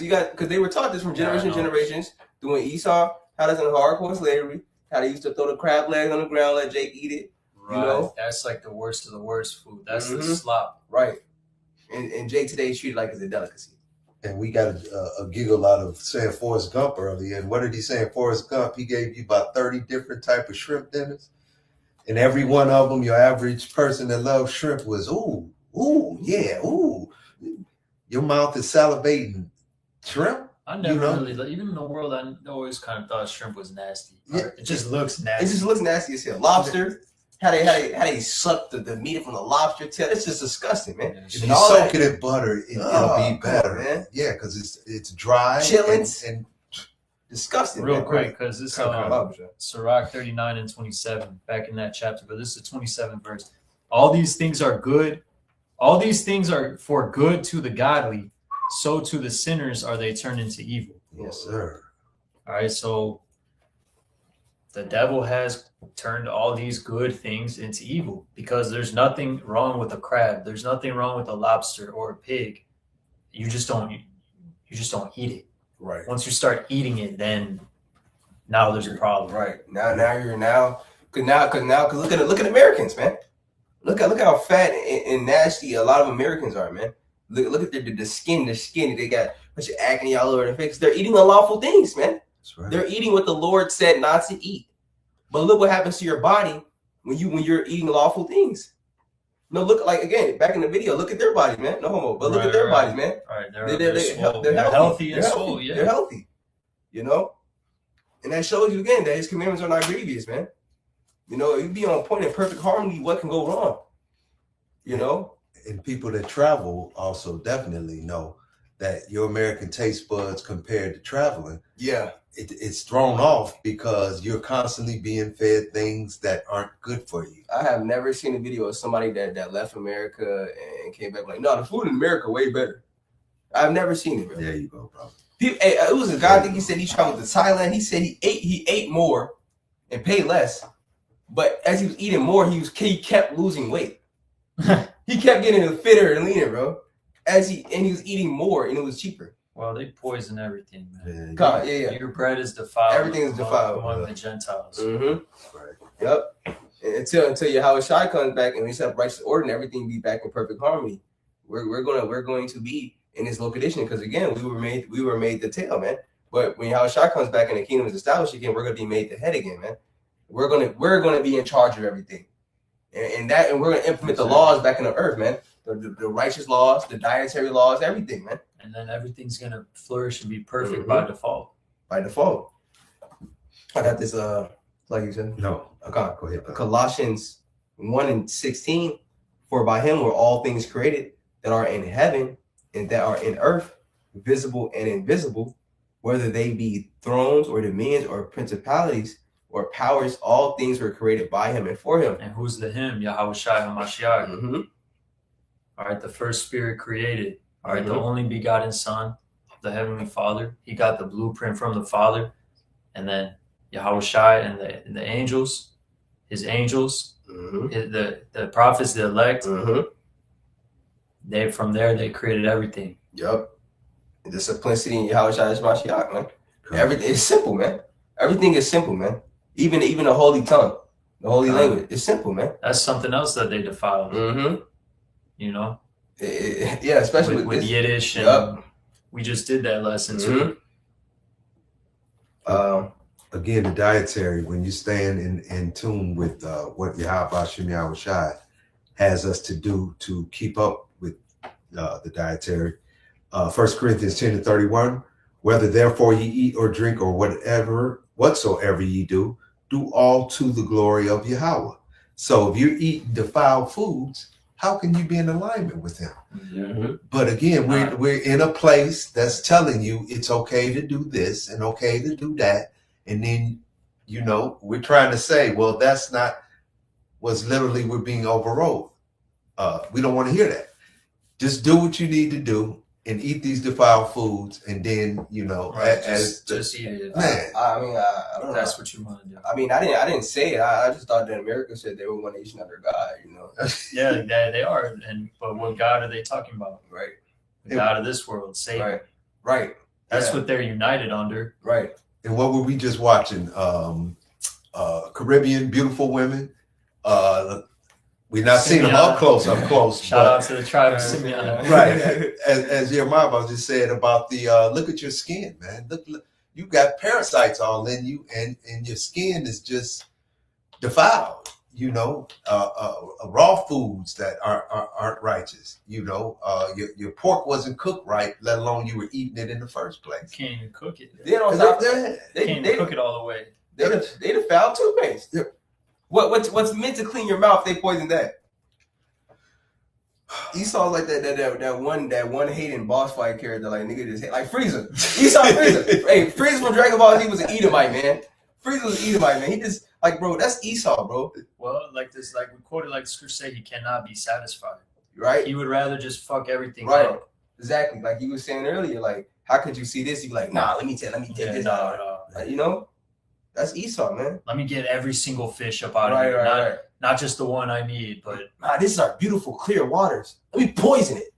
Speaker 2: they were taught this from generations doing Esau, how that's in hardcore slavery, how they used to throw the crab legs on the ground, let Jake eat it.
Speaker 1: Right. That's like the worst of the worst food. That's the slop.
Speaker 2: Right. And Jake today is treated like it's a delicacy.
Speaker 3: And we got a giggle out of saying Forrest Gump earlier. And what did he say in Forrest Gump? He gave you about 30 different type of shrimp dinners. And every one of them, your average person that loves shrimp was, ooh, yeah, ooh. Your mouth is salivating. Shrimp?
Speaker 1: I never really, even in the world, I always kind of thought shrimp was nasty.
Speaker 3: Yeah.
Speaker 1: It just looks nasty.
Speaker 2: It just looks nasty as hell. Lobster, how they suck the meat from the lobster tail. It's just disgusting, man.
Speaker 3: If you soak it in butter, it'll be better,
Speaker 2: man.
Speaker 3: Yeah, because it's dry.
Speaker 2: Chillins.
Speaker 3: And
Speaker 2: disgusting.
Speaker 1: Real
Speaker 2: man,
Speaker 1: quick,
Speaker 2: right?
Speaker 1: because this
Speaker 2: Sirach
Speaker 1: 39 and 27, back in that chapter, but this is the 27th verse. All these things are good. All these things are for good to the godly. So to the sinners are they turned into evil.
Speaker 3: Yes, sir.
Speaker 1: All right, so the devil has turned all these good things into evil, because there's nothing wrong with a crab. There's nothing wrong with a lobster or a pig. You just don't eat it.
Speaker 2: Right.
Speaker 1: Once you start eating it, then now there's a problem.
Speaker 2: Right. Because look at Americans, man. Look how fat and nasty a lot of Americans are, man. Look at the skin. They're skinny. They got a bunch of acne all over their face. They're eating unlawful things, man.
Speaker 3: That's right.
Speaker 2: They're eating what the Lord said not to eat. But look what happens to your body when you're eating lawful things. No, look, like, again, back in the video, look at their bodies, man. No homo, but look at their bodies, man.
Speaker 1: All right,
Speaker 2: They're
Speaker 1: healthy and swole. Yeah,
Speaker 2: they're healthy. And that shows you again that his commandments are not grievous, man. You be on point in perfect harmony. What can go wrong?
Speaker 3: And people that travel also definitely know that your American taste buds compared to traveling, it's thrown off because you're constantly being fed things that aren't good for you.
Speaker 2: I have never seen a video of somebody that left America and came back like, no, the food in America way better. I've never seen it, bro.
Speaker 3: There you go, bro.
Speaker 2: It was a guy, I think he said he traveled to Thailand. He said he ate more and paid less. But as he was eating more, he kept losing weight. He kept getting fitter and leaner, bro. He was eating more and it was cheaper.
Speaker 1: Well, they poison everything, man.
Speaker 2: God, yeah.
Speaker 1: Your bread is defiled.
Speaker 2: Everything is defiled
Speaker 1: among the Gentiles.
Speaker 2: Mm-hmm.
Speaker 3: Right.
Speaker 2: Yep. Until Yahushua comes back and we set up righteous order and everything be back in perfect harmony. We're going to be in this low condition because again we were made the tail, man. But when Yahushua comes back and the kingdom is established again, we're gonna be made the head again, man. We're gonna be in charge of everything, and we're gonna implement the laws back in the earth, man. The righteous laws, the dietary laws, everything, man.
Speaker 1: And then everything's gonna flourish and be perfect by default.
Speaker 2: By default. I got this. Like you said.
Speaker 3: No.
Speaker 2: Okay.
Speaker 3: Go ahead.
Speaker 2: Colossians 1:16. For by him were all things created that are in heaven and that are in earth, visible and invisible, whether they be thrones or dominions or principalities or powers, all things were created by him and for him.
Speaker 1: And who's the him? Yahushua HaMashiach.
Speaker 2: Mm-hmm.
Speaker 1: All right, the first spirit created. All right, the only begotten Son of the Heavenly Father. He got the blueprint from the Father. And then Yahushua and the angels, his angels, the prophets, the elect. From there they created everything.
Speaker 2: Yep. The simplicity in Yahushua HaMashiach, man. Everything is simple, man. Everything is simple, man. Even the holy tongue, the holy language, it's simple, man.
Speaker 1: That's something else that they defiled. You know?
Speaker 2: Yeah, especially
Speaker 1: with Yiddish. And we just did that lesson too.
Speaker 3: Again, the dietary, when you stand in tune with what Yahweh Shem Yahushai has us to do to keep up with the dietary. 1 Corinthians 10:31, whether therefore ye eat or drink or whatsoever ye do all to the glory of Yahweh. So if you eat defiled foods, how can you be in alignment with him? But again, we're in a place that's telling you it's okay to do this and okay to do that. And then, we're trying to say, well, that's not what's literally we're being overrode. We don't want to hear that. Just do what you need to do and eat these defiled foods. And then,
Speaker 1: just eat it.
Speaker 2: Man, I mean, I don't know.
Speaker 1: That's what you want to do.
Speaker 2: I mean, I didn't say it. I just thought that America said they were one nation under God,
Speaker 1: Yeah, they are. But what God are they talking about?
Speaker 2: Right.
Speaker 1: The God of this world, Satan.
Speaker 2: Right.
Speaker 1: That's what they're united under.
Speaker 2: Right.
Speaker 3: And what were we just watching? Caribbean, beautiful women. We're not seeing them up close.
Speaker 1: Shout out to the tribe of Simeon.
Speaker 3: Right. As Jeremiah just said about the look at your skin, man. Look, you got parasites all in you, and your skin is just defiled. Raw foods that aren't righteous. Your pork wasn't cooked right, let alone you were eating it in the first place.
Speaker 1: Can't even cook it.
Speaker 2: They don't
Speaker 1: They can't even cook it all the way.
Speaker 2: They defiled toothpaste. What's meant to clean your mouth, they poisoned that. Esau like that one hating boss fight character, like nigga just hate, like Frieza. Esau Frieza. Hey, Frieza from Dragon Ball Z was an Edomite, man. Frieza was an Edomite, man. He just bro, that's Esau, bro.
Speaker 1: Well, we quoted like the scripture say, he cannot be satisfied.
Speaker 2: Right?
Speaker 1: He would rather just fuck everything
Speaker 2: right.
Speaker 1: up.
Speaker 2: Exactly. Like you were saying earlier, like, how could you see this? You be like, nah, let me take this out. Like, that's Esau, man.
Speaker 1: Let me get every single fish up out of here. Not just the one I need, but
Speaker 2: this is our beautiful clear waters. Let me poison it.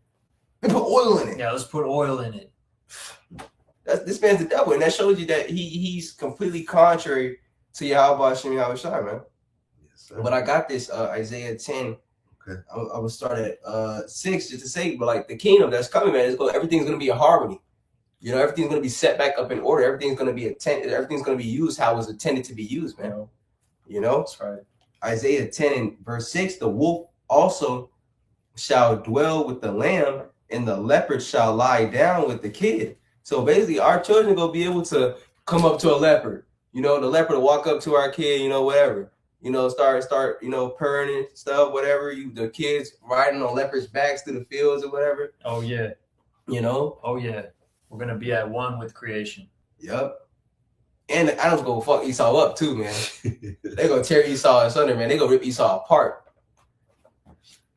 Speaker 2: Let me put oil in it.
Speaker 1: Yeah, let's put oil in it.
Speaker 2: This man's the devil, and that shows you that he's completely contrary to Yahweh Shem Yahushua, man. Yes, but I got this Isaiah 10. Okay. I will start at 6 just to say, but like the kingdom that's coming, man, everything's gonna be in harmony. Everything's gonna be set back up in order. Everything's gonna be used how it was intended to be used, man.
Speaker 1: That's right.
Speaker 2: Isaiah 10 and verse 6, the wolf also shall dwell with the lamb, and the leopard shall lie down with the kid. So basically, our children are gonna be able to come up to a leopard. The leopard will walk up to our kid, whatever. Start, purring and stuff, whatever. The kids riding on leopards' backs through the fields or whatever.
Speaker 1: Oh yeah. Oh yeah. We're gonna be at one with creation.
Speaker 2: Yep. And the animals gonna fuck Esau up too, man. They gonna tear Esau asunder, man. They gonna rip Esau apart.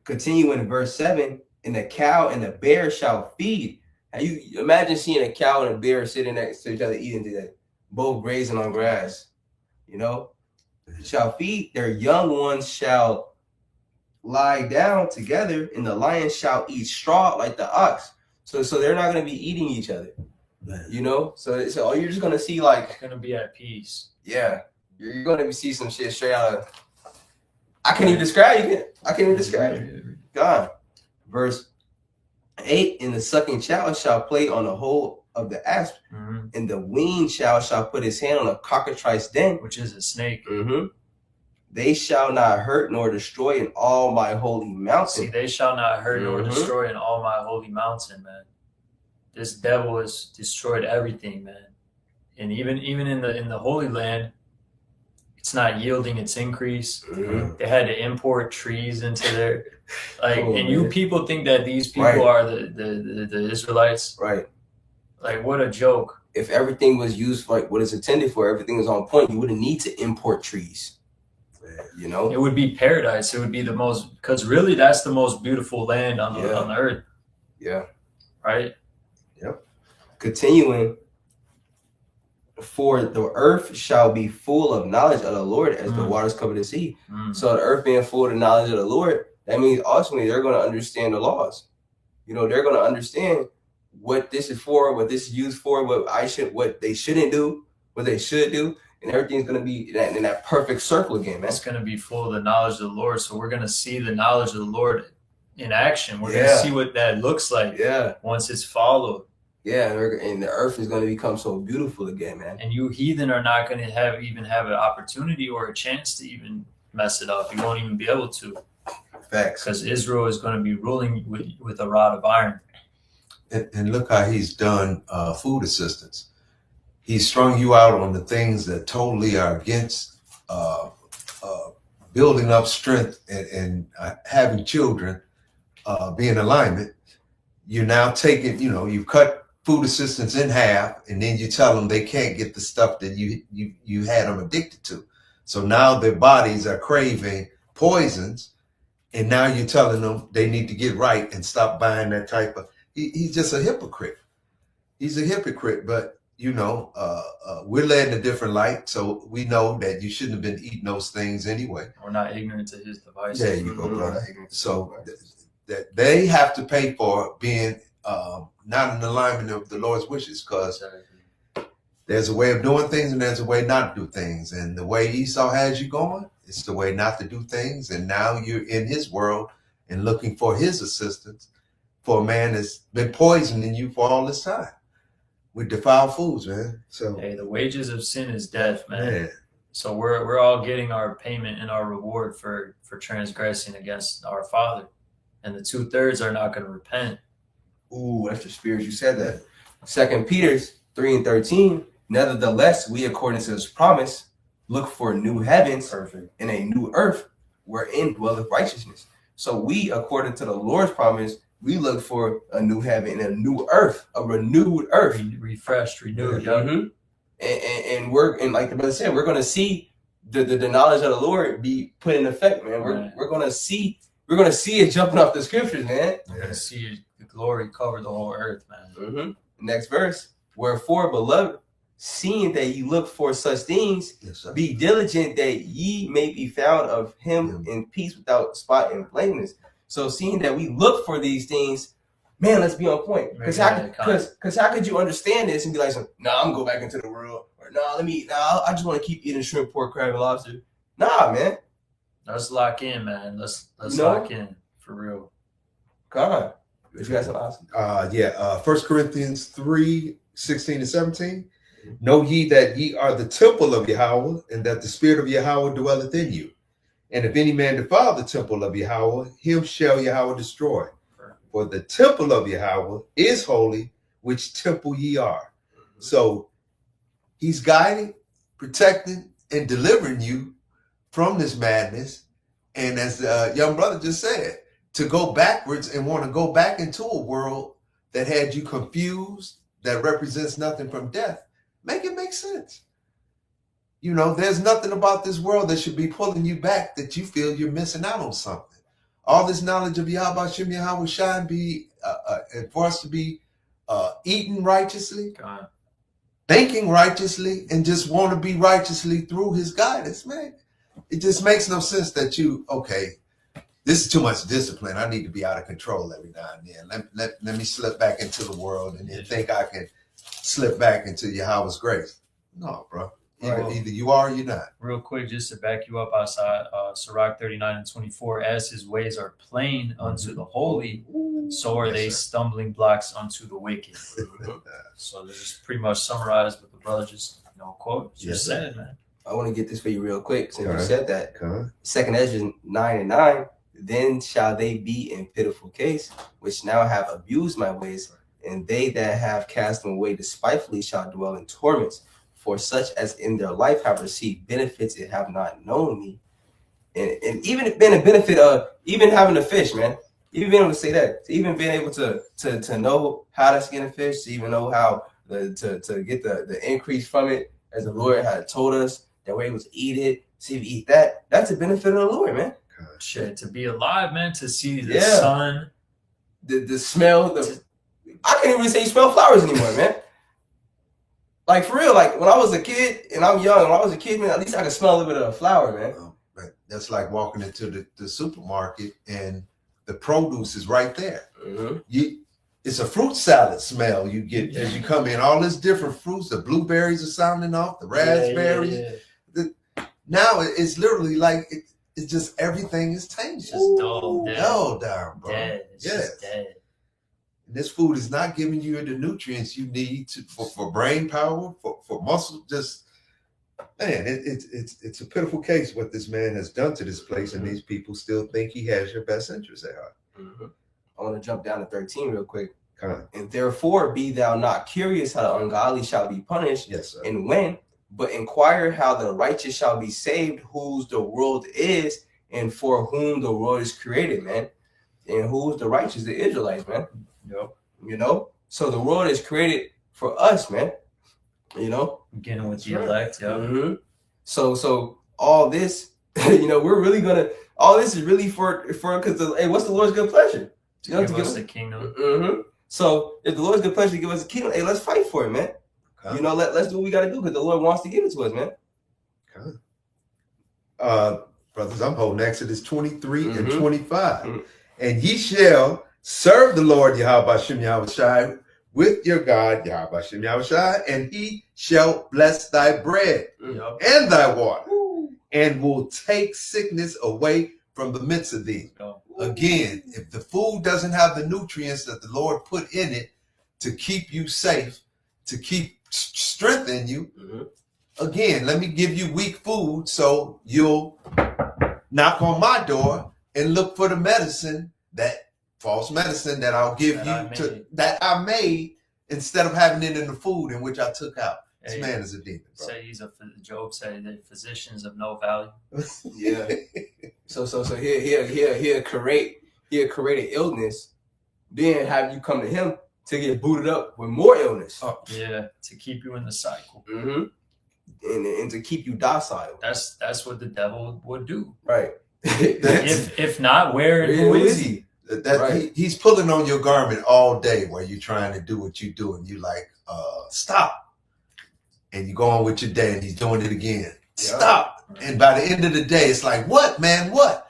Speaker 2: Continue in verse 7, and the cow and the bear shall feed. Now you imagine seeing a cow and a bear sitting next to each other eating today, both grazing on grass. Shall feed, their young ones shall lie down together, and the lion shall eat straw like the ox. So they're not going to be eating each other.
Speaker 3: Man.
Speaker 2: You know? So you're just going to see like...
Speaker 1: It's going to be at peace.
Speaker 2: Yeah. You're going to see some shit straight out of... I can't even describe it. God. Verse 8, and the sucking child shall play on the hole of the asp, and the weaned child shall put his hand on a cockatrice den,
Speaker 1: which is a snake.
Speaker 2: They shall not hurt nor destroy in all my holy mountain.
Speaker 1: See, they shall not hurt nor destroy in all my holy mountain, man. This devil has destroyed everything, man. And even in the Holy Land, it's not yielding its increase. They had to import trees into their you people think that these people are the Israelites.
Speaker 2: Right.
Speaker 1: Like, what a joke.
Speaker 2: If everything was used for like what it's intended for, everything was on point, you wouldn't need to import trees. You know?
Speaker 1: It would be paradise. It would be the most, because really that's the most beautiful land on the earth.
Speaker 2: Yeah.
Speaker 1: Right?
Speaker 3: Yep.
Speaker 2: Continuing, for the earth shall be full of knowledge of the Lord as the waters cover the sea. So the earth being full of the knowledge of the Lord, that means ultimately they're going to understand the laws. You know, they're going to understand what this is for, what this is used for, what they shouldn't do, what they should do, and everything's going to be in that perfect circle again, man.
Speaker 1: It's going to be full of the knowledge of the Lord. So we're going to see the knowledge of the Lord in action. We're going to see what that looks like once it's followed.
Speaker 2: Yeah, and the earth is going to become so beautiful again, man.
Speaker 1: And you heathen are not going to have an opportunity or a chance to even mess it up. You won't even be able to.
Speaker 2: Facts.
Speaker 1: Because Israel is going to be ruling with a rod of iron.
Speaker 3: And look how he's done food assistance. He's strung you out on the things that totally are against building up strength and having children be in alignment. You're now taking, you've cut food assistance in half, and then you tell them they can't get the stuff that you had them addicted to. So now their bodies are craving poisons, and now you're telling them they need to get right and stop buying that type of. He's just a hypocrite. He's a hypocrite, but we're led in a different light, so we know that you shouldn't have been eating those things anyway.
Speaker 1: We're not ignorant to his devices.
Speaker 3: There you go, brother. So that they have to pay for being not in alignment of the Lord's wishes, because there's a way of doing things and there's a way not to do things. And the way Esau has you going, it's the way not to do things. And now you're in his world and looking for his assistance for a man that's been poisoning you for all this time with defiled foods, man. So
Speaker 1: hey, the wages of sin is death, man.
Speaker 3: Yeah.
Speaker 1: So we're all getting our payment and our reward for transgressing against our Father. And the 2/3 are not going to repent.
Speaker 2: Ooh, that's the spirit. You said that. 2 Peter 3:13. Nevertheless, we, according to his promise, look for new heavens and a new earth wherein dwelleth righteousness. So we, according to the Lord's promise, we look for a new heaven and a new earth, a renewed earth.
Speaker 1: Refreshed, renewed.
Speaker 2: And like the brother said, we're going to see the knowledge of the Lord be put in effect, man. We're going to see it jumping off the scriptures, man.
Speaker 1: We're going to see the glory cover the whole earth, man.
Speaker 2: Next verse. Wherefore, beloved, seeing that ye look for such things, be diligent that ye may be found of him in peace without spot and blameless. So seeing that we look for these things, man, let's be on point. Because how could you understand this and be like, nah, I'm going to go back into the world. Or I just want to keep eating shrimp, pork, crab, and lobster. Nah, man.
Speaker 1: Let's lock in, man. Let's lock in for real.
Speaker 2: Come on. You guys are awesome.
Speaker 3: 1 Corinthians 3:16-17. Know ye that ye are the temple of Yahweh, and that the spirit of Yahweh dwelleth in you. And if any man defile the temple of Yahweh, him shall Yahweh destroy. For the temple of Yahweh is holy, which temple ye are. So he's guiding, protecting, and delivering you from this madness. And as the young brother just said, to go backwards and want to go back into a world that had you confused, that represents nothing from death, make it make sense. There's nothing about this world that should be pulling you back that you feel you're missing out on something. All this knowledge of Yahweh Shem Yahweh Shai be and for us to be eating righteously, thinking righteously, and just want to be righteously through his guidance, man. It just makes no sense that this is too much discipline. I need to be out of control every now and then. Let me slip back into the world and then think I can slip back into Yahweh's grace. No, bro. Either you are or you're not.
Speaker 1: Real quick, just to back you up outside, Sirach 39:24, as his ways are plain unto the holy, so are they stumbling blocks unto the wicked. So this is pretty much summarized what the brother just quote just said, man.
Speaker 2: I want to get this for you real quick since you said that. 2 Ezra 9:9. Then shall they be in pitiful case, which now have abused my ways, and they that have cast them away despitefully shall dwell in torments. For such as in their life have received benefits and have not known me. And even been a benefit of even having a fish, man. Even being able to say that, to even being able to know how to skin a fish, to even know how to get the increase from it, as the Lord had told us that we're able to eat it, see if we eat that. That's a benefit of the Lord, man.
Speaker 1: Shit, to be alive, man, to see the sun,
Speaker 2: the smell, I can't even say you smell flowers anymore, man. Like for real, like when I was a kid and I'm young, when I was a kid, man, at least I could smell a little bit of a flower, man.
Speaker 3: That's like walking into the supermarket and the produce is right there. It's a fruit salad smell you get as you come in. All this different fruits, the blueberries are sounding off, the raspberries. Now it's literally like it's just everything is tainted.
Speaker 1: It's just dull
Speaker 3: down, bro.
Speaker 1: Dead. It's just dead.
Speaker 3: This food is not giving you the nutrients you need for brain power, for muscle. Just man, it's a pitiful case what this man has done to this place, and these people still think he has your best interest at heart.
Speaker 2: I want to jump down to 13 real quick. And therefore be thou not curious how the ungodly shall be punished,
Speaker 3: yes, sir.
Speaker 2: And when, but inquire how the righteous shall be saved, whose the world is, and for whom the world is created, man. And who's the righteous? The Israelites, man.
Speaker 1: Yep.
Speaker 2: So the world is created for us, man.
Speaker 1: Beginning with the elect,
Speaker 2: So all this, we're really gonna. All this is really for because what's the Lord's good pleasure?
Speaker 1: To give us the kingdom.
Speaker 2: So if the Lord's good pleasure to give us the kingdom, hey, let's fight for it, man. Let's do what we got to do because the Lord wants to give it to us, man.
Speaker 3: Brothers, I'm holding Exodus 23 and 25. And ye shall serve the Lord Yahweh Shem Yahweh with your God Yahweh Shem Yahweh, and he shall bless thy bread and thy water, and will take sickness away from the midst of thee. Again, if the food doesn't have the nutrients that the Lord put in it to keep you safe, to keep strengthening you, again, let me give you weak food so you'll knock on my door and look for the medicine, that false medicine that I'll give that I made instead of having it in the food in which I took out. This man is a demon, bro.
Speaker 1: Say Job said that physicians of no value.
Speaker 2: Yeah. So he'll create an illness, then have you come to him to get booted up with more illness.
Speaker 1: To keep you in the cycle.
Speaker 2: And to keep you docile.
Speaker 1: That's what the devil would do.
Speaker 2: Right.
Speaker 1: if not, who is he?
Speaker 3: He's pulling on your garment all day while you're trying to do what you do, and you like, stop. And you go on with your day, and he's doing it again. Stop. And by the end of the day, it's like, what, man? What?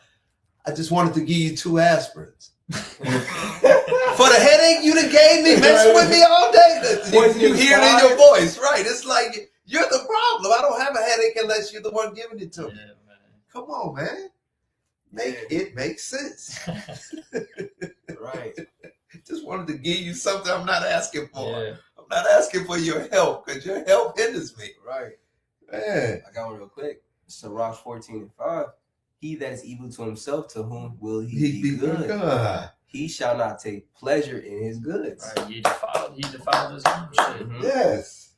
Speaker 3: I just wanted to give you 2 aspirins. For the headache you done gave me, messing with me all day. You hear it in your voice, right? It's like, you're the problem. I don't have a headache unless you're the one giving it to me. Come on, man. It makes sense.
Speaker 2: Right.
Speaker 3: Just wanted to give you something I'm not asking for.
Speaker 1: Yeah.
Speaker 3: I'm not asking for your help because your help hinders me.
Speaker 2: Right.
Speaker 3: Man.
Speaker 2: I got one real quick. Sirach 14:5. He that is evil to himself, to whom will he be good? He shall not take pleasure in his goods.
Speaker 1: Right. He defiled his own shit.
Speaker 3: Yes.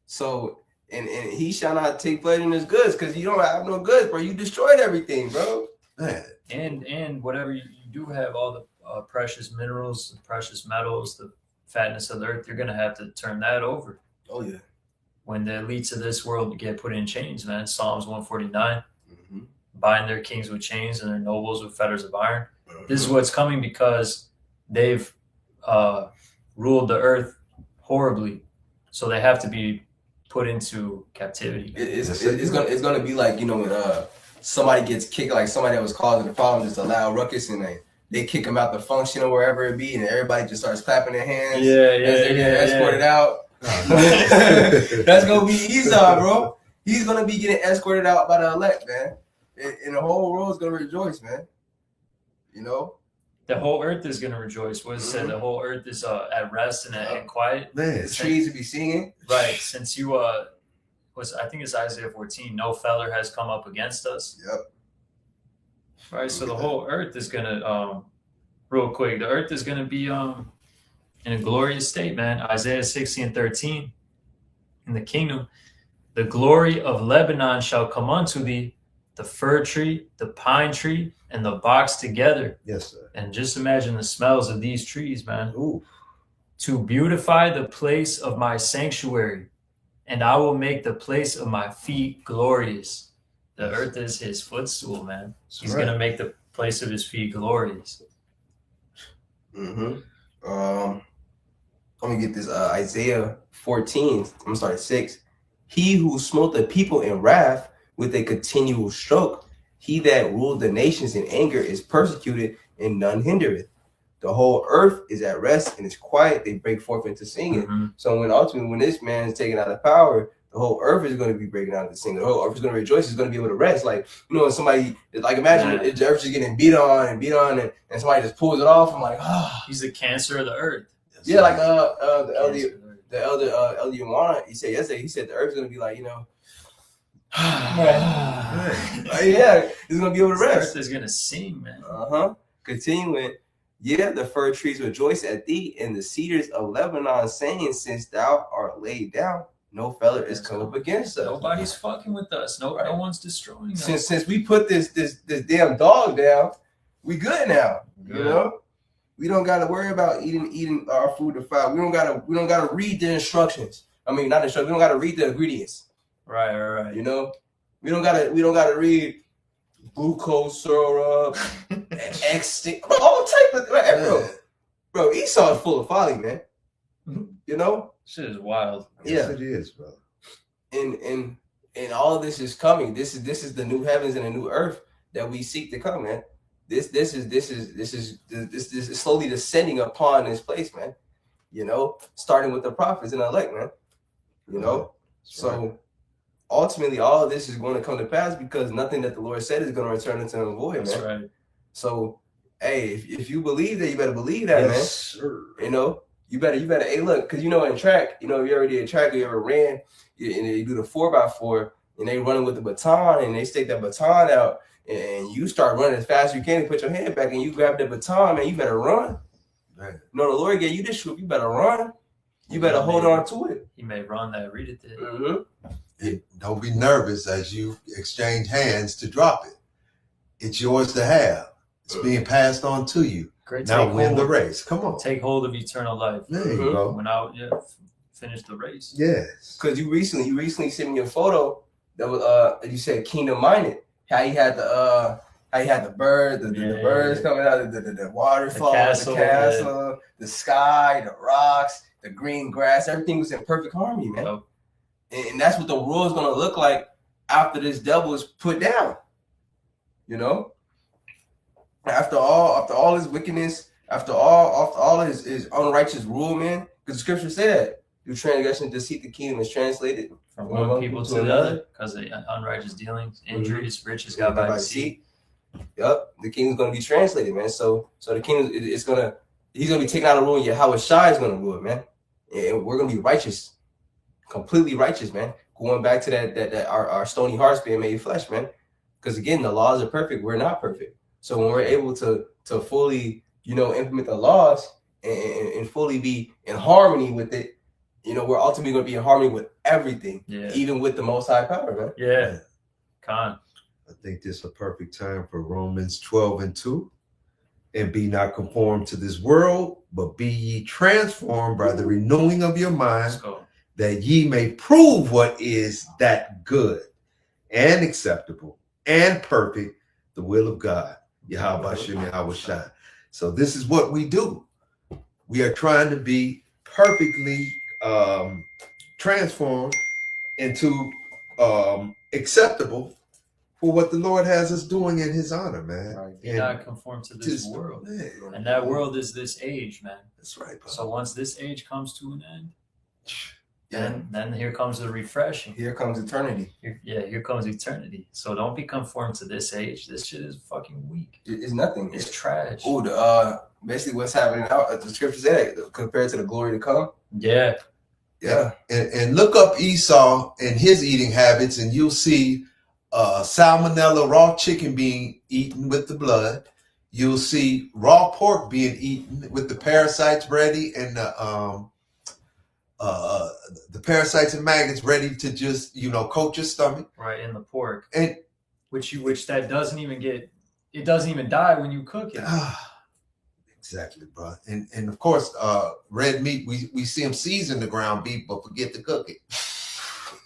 Speaker 2: So and he shall not take pleasure in his goods because you don't have no goods, bro. You destroyed everything, bro.
Speaker 3: Man.
Speaker 1: And whatever you do have, all the precious minerals, the precious metals, the fatness of the earth, you're gonna have to turn that over.
Speaker 2: Oh yeah.
Speaker 1: When the elites of this world get put in chains, man. Psalms 149, bind their kings with chains and their nobles with fetters of iron. This is what's coming because they've ruled the earth horribly, so they have to be put into captivity.
Speaker 2: It's gonna be like when somebody gets kicked, like somebody that was causing the problem, just a loud ruckus, and they kick them out the function or wherever it be, and everybody just starts clapping their hands as they're getting escorted out. That's gonna be Esau, bro. He's gonna be getting escorted out by the elect, man, and the whole world's gonna rejoice, man. You know,
Speaker 1: the whole earth is gonna rejoice. What it said, the whole earth is at rest and quiet.
Speaker 3: Man,
Speaker 2: the trees will be singing.
Speaker 1: Right, since you I think it's Isaiah 14. No feller has come up against us.
Speaker 2: Yep.
Speaker 1: Right, so the whole earth is gonna real quick. The earth is gonna be in a glorious state, man. Isaiah 60:13. In the kingdom, the glory of Lebanon shall come unto thee, the fir tree, the pine tree, and the box together.
Speaker 3: Yes, sir.
Speaker 1: And just imagine the smells of these trees, man.
Speaker 3: Ooh.
Speaker 1: To beautify the place of my sanctuary, and I will make the place of my feet glorious. The earth is his footstool, man. He's
Speaker 3: right.
Speaker 1: gonna make the place of his feet glorious.
Speaker 2: Let me get this. Isaiah 14. I'm gonna start at 6. He who smote the people in wrath with a continual stroke, he that ruled the nations in anger is persecuted, and none hindereth. The whole earth is at rest and is quiet. They break forth into singing. So when this man is taken out of power, the whole earth is going to be breaking out into singing. The whole earth is going to rejoice. It's going to be able to rest. Like, when somebody, like, imagine the earth just getting beat on, and somebody just pulls it off. I'm like,
Speaker 1: He's the cancer of the earth.
Speaker 2: Yeah, like the elder Yawana, he said yesterday. He said the earth's going to be like, yeah, it's going to be able to rest.
Speaker 1: The earth is going to sing, man.
Speaker 2: Continuing. Yeah, the fir trees rejoice at thee, and the cedars of Lebanon saying, since thou art laid down, no feller is come up against us.
Speaker 1: Nobody's fucking with us. No one's destroying us.
Speaker 2: Since we put this damn dog down, we good now.
Speaker 1: Good.
Speaker 2: You know, we don't got to worry about eating our food defiled. We don't gotta read the instructions. I mean, not instructions. We don't gotta read the ingredients.
Speaker 1: Right.
Speaker 2: You know, we don't gotta read glucose syrup, extinct, all type of bro. Esau is full of folly, man. You know,
Speaker 1: shit is wild.
Speaker 3: Yes, it is, bro.
Speaker 2: And all of this is coming. This is the new heavens and the new earth that we seek to come, man. This is slowly descending upon this place, man. You know, starting with the prophets and the elect, man. You know, so. Ultimately, all of this is going to come to pass because nothing that the Lord said is going to return into the void, man.
Speaker 1: That's right.
Speaker 2: So, hey, if you believe that, you better believe that, man.
Speaker 3: Sir.
Speaker 2: You know, you better. Hey, look, because in track, if you ever did track, or you ever ran, and they do the 4x4, and they running with the baton, and they stick that baton out, and you start running as fast as you can, and put your hand back, and you grab the baton, man, you better run.
Speaker 3: Right.
Speaker 2: The Lord gave you this troop, you better run. You better hold on to it.
Speaker 1: He may run that read it did.
Speaker 3: And don't be nervous as you exchange hands to drop it. It's yours to have. It's being passed on to you.
Speaker 1: Great.
Speaker 3: Now win the race. Come on.
Speaker 1: Take hold of eternal life.
Speaker 3: There you go.
Speaker 1: When I finish the race.
Speaker 3: Yes.
Speaker 2: Because you recently sent me a photo that was you said kingdom minded. How you had the bird, the birds coming out, the waterfall, the castle, the sky, the rocks, the green grass. Everything was in perfect harmony, man.
Speaker 1: Yep.
Speaker 2: And that's what the world's gonna look like after this devil is put down. You know, after all his wickedness, after all his unrighteous rule, man. Because the scripture said, "Through transgression, deceit, the kingdom is translated
Speaker 1: from one people to the other, because of unrighteous dealings, injuries, riches got by deceit."
Speaker 2: Yep, the kingdom's gonna be translated, man. So the kingdom he's gonna be taken out of rule. Yahweh Shai is gonna rule it, man. And we're gonna be righteous. Completely righteous, man. Going back to that our stony hearts being made flesh, man. Because again, the laws are perfect. We're not perfect. So when we're able to fully, implement the laws and fully be in harmony with it, we're ultimately going to be in harmony with everything, even with the Most High power, man.
Speaker 1: Yeah. Con.
Speaker 3: I think this is a perfect time for Romans 12:2. And be not conformed to this world, but be ye transformed by the renewing of your mind.
Speaker 1: Let's go.
Speaker 3: That ye may prove what is that good and acceptable and perfect, the will of God. Yahweh Shem Yahweh Shai. So this is what we do. We are trying to be perfectly transformed into acceptable for what the Lord has us doing in His honor, man.
Speaker 2: Right.
Speaker 1: Be not conformed to this
Speaker 3: Just-
Speaker 1: world.
Speaker 3: man,
Speaker 1: And that world is this age, man.
Speaker 3: That's right, bro.
Speaker 1: So once this age comes to an end,
Speaker 2: Yeah.
Speaker 1: then here comes the refreshing.
Speaker 2: Here comes eternity.
Speaker 1: Here comes eternity. So don't be conformed to this age. This shit is fucking weak.
Speaker 2: It's nothing.
Speaker 1: It's trash.
Speaker 2: Oh, basically what's happening now, the scripture said, compared to the glory to come.
Speaker 1: Yeah.
Speaker 2: Yeah.
Speaker 3: And look up Esau and his eating habits, and you'll see salmonella raw chicken being eaten with the blood. You'll see raw pork being eaten with the parasites ready, and the parasites and maggots ready to just coat your stomach.
Speaker 1: Right, in the pork.
Speaker 3: And
Speaker 1: which that doesn't even die when you cook it.
Speaker 3: exactly, bro. And of course, red meat, we see them season the ground beef, but forget to cook it.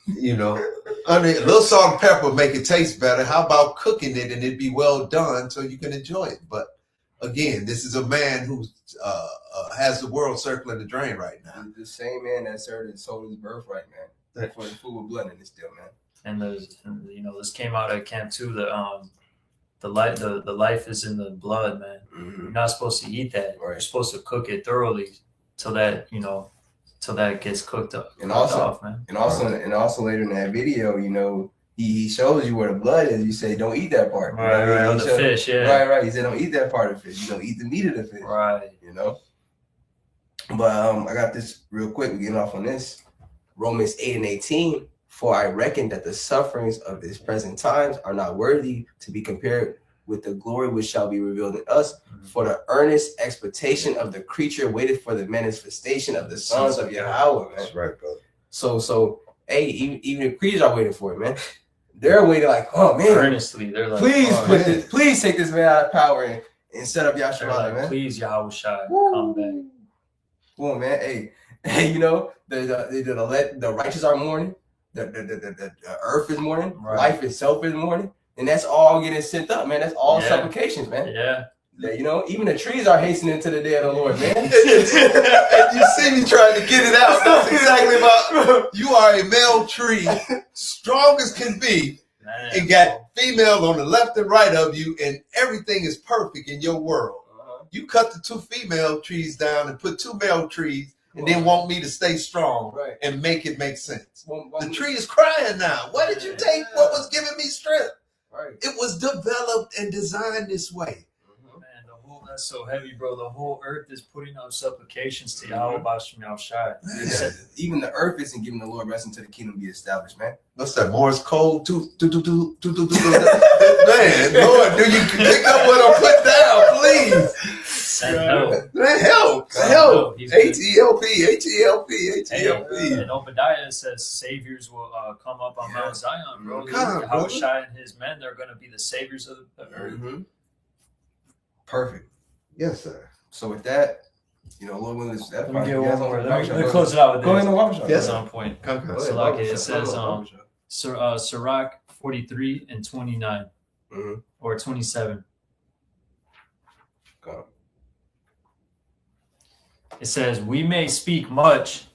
Speaker 3: I mean, a little salt and pepper make it taste better. How about cooking it and it be well done so you can enjoy it? But again, this is a man who has the world circling the drain right now.
Speaker 2: The same man that served and sold his birthright, man, for the food with blood in it still, man.
Speaker 1: And this came out at camp too. The life is in the blood, man.
Speaker 2: Mm-hmm.
Speaker 1: You're not supposed to eat that.
Speaker 2: Right.
Speaker 1: You're supposed to cook it thoroughly till that it gets cooked up.
Speaker 2: And
Speaker 1: cooked
Speaker 2: also-
Speaker 1: off, man.
Speaker 2: And also later in that video, he shows you where the blood is. You say, don't eat that part.
Speaker 1: Right, on the fish, yeah.
Speaker 2: Right. He said, don't eat that part of the fish. You don't eat the meat of the fish.
Speaker 1: Right.
Speaker 2: But I got this real quick. We're getting off on this. Romans 8:18. For I reckon that the sufferings of this present times are not worthy to be compared with the glory which shall be revealed in us. For the earnest expectation of the creature waited for the manifestation of the sons of Yahweh, man.
Speaker 3: That's right, brother.
Speaker 2: So, hey, even the creatures are waiting for it, man. They're waiting like, oh man,
Speaker 1: Earnestly, they're like,
Speaker 2: please take this man out of power and set up
Speaker 1: they're
Speaker 2: Yahshua,
Speaker 1: like,
Speaker 2: man.
Speaker 1: please, Yahweh Shai, come back.
Speaker 2: Come on, man. Hey, the righteous are mourning. The earth is mourning.
Speaker 1: Right.
Speaker 2: Life itself is mourning. And that's all getting sent up, man. That's all
Speaker 1: Yeah.
Speaker 2: supplications, man.
Speaker 1: Yeah.
Speaker 2: Even the trees are hastening to the day of the Lord, man.
Speaker 3: And you see me trying to get it out. That's exactly about. You are a male tree, strong as can be,
Speaker 1: Man,
Speaker 3: and got female on the left and right of you, and everything is perfect in your world. You cut the 2 female trees down and put 2 male trees, and then want me to stay strong
Speaker 2: Right.
Speaker 3: and make it make sense.
Speaker 2: Well,
Speaker 3: The tree is crying now. What did you take? What was giving me strength?
Speaker 2: Right.
Speaker 3: It was developed and designed this way.
Speaker 1: Man, that's so heavy, bro. The whole earth is putting up supplications to Yahweh Bashim Yahushai.
Speaker 2: Yeah. Even the earth isn't giving the Lord rest until the kingdom be established, man.
Speaker 3: What's that? Morse code? Man, Lord, do you pick up what I'm putting down, please?
Speaker 1: Send help.
Speaker 3: Man, help.
Speaker 1: Send
Speaker 3: Help.
Speaker 1: He's
Speaker 3: H-E-L-P, H-E-L-P,
Speaker 1: Hey,
Speaker 3: H-E-L-P.
Speaker 1: and Obadiah says saviors will come up on Mount Zion, bro.
Speaker 3: Come on, brother.
Speaker 1: Yahushai and his men, they're going to be the saviors of the earth.
Speaker 2: Mm-hmm. Perfect.
Speaker 3: Yes, sir.
Speaker 2: So with that, Lord willing, that's
Speaker 1: Let me
Speaker 2: fine.
Speaker 1: get
Speaker 2: You guys
Speaker 1: one more.
Speaker 2: want
Speaker 1: Let
Speaker 2: to
Speaker 1: me close it out with
Speaker 2: Go ahead
Speaker 1: this.
Speaker 2: and walk shop.
Speaker 3: Yes,
Speaker 1: That's on point.
Speaker 3: Come.
Speaker 2: Go ahead,
Speaker 1: Salaki,
Speaker 2: barbershop.
Speaker 1: it says,
Speaker 2: Go ahead, barbershop.
Speaker 1: Sirach 43 and 29
Speaker 2: Mhm.
Speaker 1: or 27.
Speaker 2: Go.
Speaker 1: It says, we may speak much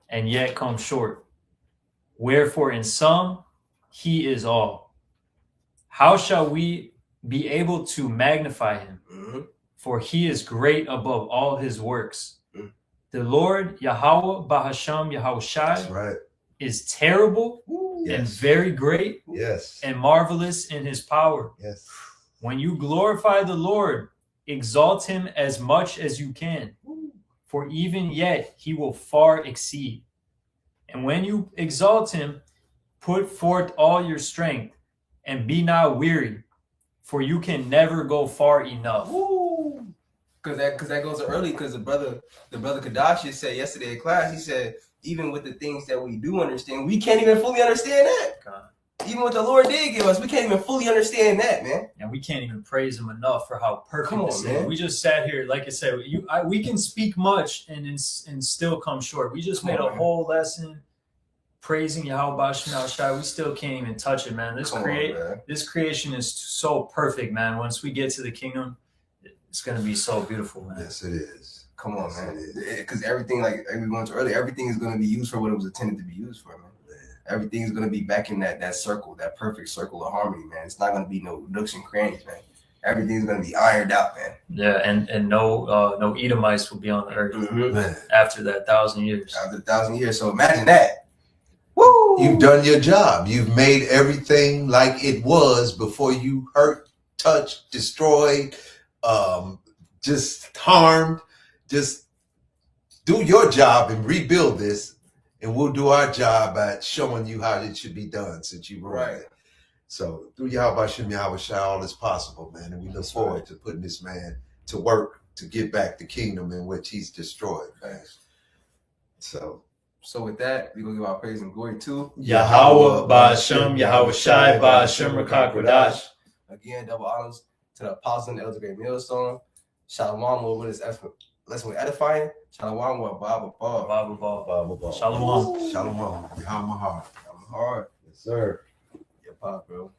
Speaker 1: and yet come short. Wherefore in some he is all. How shall we be able to magnify him?
Speaker 2: Mhm.
Speaker 1: For he is great above all his works.
Speaker 2: Mm.
Speaker 1: The Lord Yahweh Bahasham Yahushai
Speaker 3: That's right.
Speaker 1: is terrible and
Speaker 3: Yes.
Speaker 1: very great
Speaker 3: Yes.
Speaker 1: and marvelous in his power.
Speaker 3: Yes.
Speaker 1: When you glorify the Lord, exalt him as much as you can, for even yet he will far exceed. And when you exalt him, put forth all your strength and be not weary, for you can never go far enough.
Speaker 2: Cause that goes early. Cause the brother Kadashi said yesterday in class. He said even with the things that we do understand, we can't even fully understand that.
Speaker 1: God.
Speaker 2: Even what the Lord did give us, we can't even fully understand that, man.
Speaker 1: And we can't even praise him enough for how perfect
Speaker 2: Come on,
Speaker 1: this is.
Speaker 2: man.
Speaker 1: We just sat here, like I said, we can speak much and still come short. We just
Speaker 2: Come
Speaker 1: made
Speaker 2: on,
Speaker 1: a
Speaker 2: man.
Speaker 1: whole lesson praising Yahweh Bashim Shai. We still can't even touch it, man.
Speaker 2: Come on, man.
Speaker 1: This creation is so perfect, man. Once we get to the kingdom, it's gonna be so beautiful, man.
Speaker 3: Yes, it is.
Speaker 2: Come on,
Speaker 3: Yes,
Speaker 2: man.
Speaker 3: it is.
Speaker 2: Because everything, like we went to earlier, everything is going to be used for what it was intended to be used for, man. everything's gonna be back in that circle, that perfect circle of harmony, man. It's not gonna be no nooks and crannies, man. Everything's gonna be ironed out, man.
Speaker 1: Yeah, and no Edomites will be on the earth
Speaker 3: Man,
Speaker 1: after that 1,000 years.
Speaker 2: After 1,000 years, so imagine that. Woo!
Speaker 3: you've done your job. You've made everything like it was before you hurt, touched, destroyed, just harmed. Just do your job and rebuild this, and we'll do our job at showing you how it should be done since you were
Speaker 2: Right.
Speaker 3: it. So through Yahweh Shem Yahweh Shai, all is possible, man. And we look forward to putting this man to work to get back the kingdom in which he's destroyed.
Speaker 2: Thanks.
Speaker 3: So
Speaker 2: So with that, we're gonna give our praise and glory to
Speaker 1: Yahweh, Ba'ashem, Yahweh Shai, Ba'ashem, Rakakwadash.
Speaker 2: again, double honors to the apostle and the elder great millstone. Shalom, Lord, with this lesson with edifying. Shalom, with Bob above.
Speaker 1: Baba, Baba.
Speaker 3: Baba, Baba.
Speaker 1: Shalom.
Speaker 3: Shalom. Yahweh Mahar.
Speaker 2: I'm hard.
Speaker 3: Yes, sir.
Speaker 2: Yapah, bro.